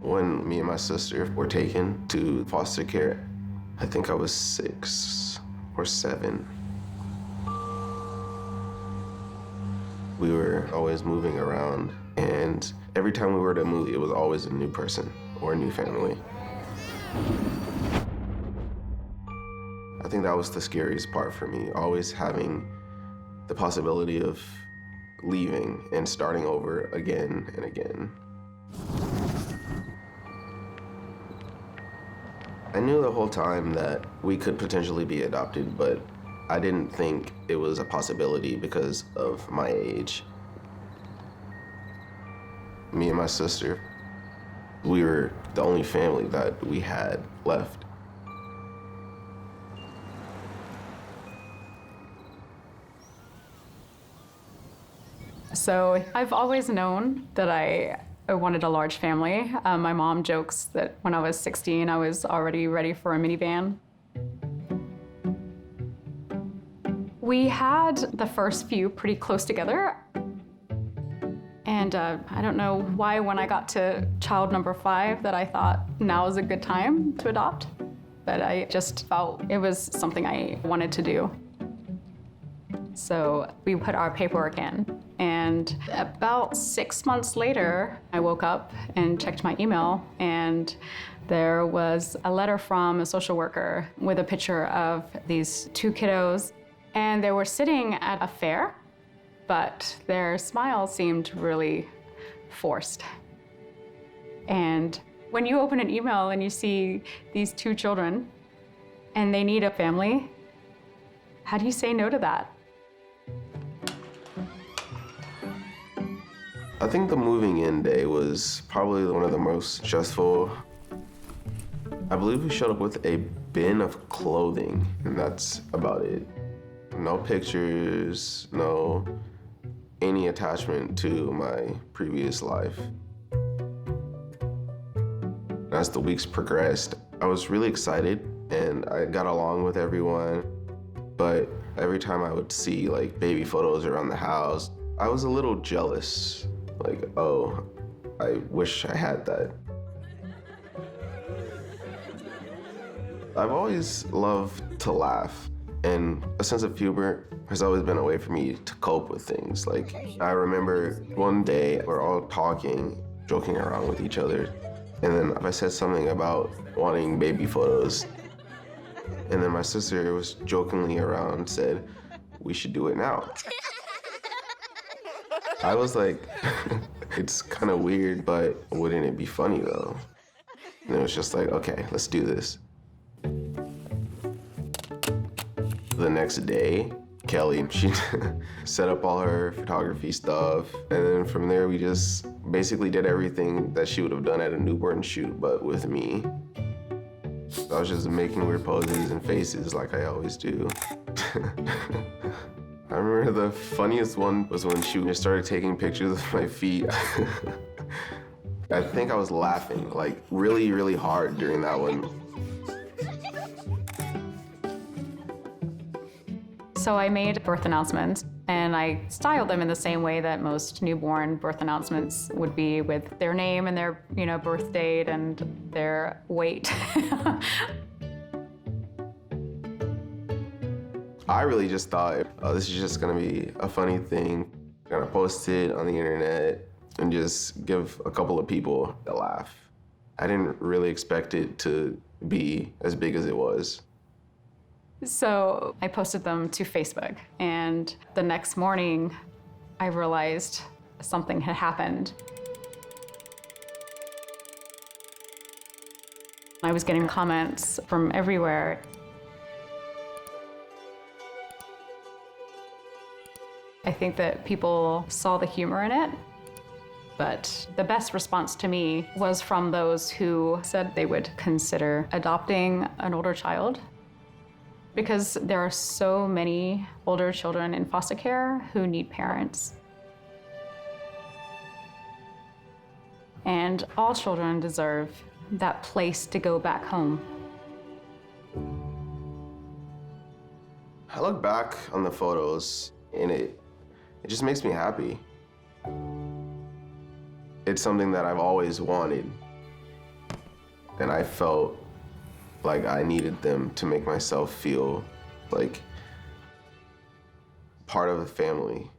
When me and my sister were taken to foster care, I think I was 6 or 7. We were always moving around, and every time we were to move, it was always a new person or a new family. I think that was the scariest part for me, always having the possibility of leaving and starting over again and again. I knew the whole time that we could potentially be adopted, but I didn't think it was a possibility because of my age. Me and my sister, we were the only family that we had left. So I've always known that I wanted a large family. My mom jokes that when I was 16, I was already ready for a minivan. We had the first few pretty close together. And I don't know why when I got to child number 5 that I thought now is a good time to adopt. But I just felt it was something I wanted to do. So we put our paperwork in. And about 6 months later, I woke up and checked my email, and there was a letter from a social worker with a picture of these 2 kiddos. And they were sitting at a fair, but their smile seemed really forced. And when you open an email and you see these 2 children and they need a family, how do you say no to that? I think the moving in day was probably one of the most stressful. I believe we showed up with a bin of clothing, and that's about it. No pictures, no any attachment to my previous life. As the weeks progressed, I was really excited and I got along with everyone, but every time I would see like baby photos around the house, I was a little jealous. Like, oh, I wish I had that. I've always loved to laugh, and a sense of humor has always been a way for me to cope with things. Like, I remember one day we're all talking, joking around with each other, and then I said something about wanting baby photos. And then my sister was jokingly around, said, we should do it now. I was like, it's kind of weird, but wouldn't it be funny though? And it was just like, okay, let's do this. The next day, Kelly, she set up all her photography stuff. And then from there, we just basically did everything that she would have done at a newborn shoot, but with me. I was just making weird poses and faces like I always do. I remember the funniest one was when she just started taking pictures of my feet. I think I was laughing like really, really hard during that one. So I made birth announcements, and I styled them in the same way that most newborn birth announcements would be, with their name and their, birth date and their weight. I really just thought, oh, this is just gonna be a funny thing. I'm gonna post it on the internet and just give a couple of people a laugh. I didn't really expect it to be as big as it was. So I posted them to Facebook, and the next morning, I realized something had happened. I was getting comments from everywhere. I think that people saw the humor in it, but the best response to me was from those who said they would consider adopting an older child, because there are so many older children in foster care who need parents. And all children deserve that place to go back home. I look back on the photos and it just makes me happy. It's something that I've always wanted. And I felt like I needed them to make myself feel like part of the family.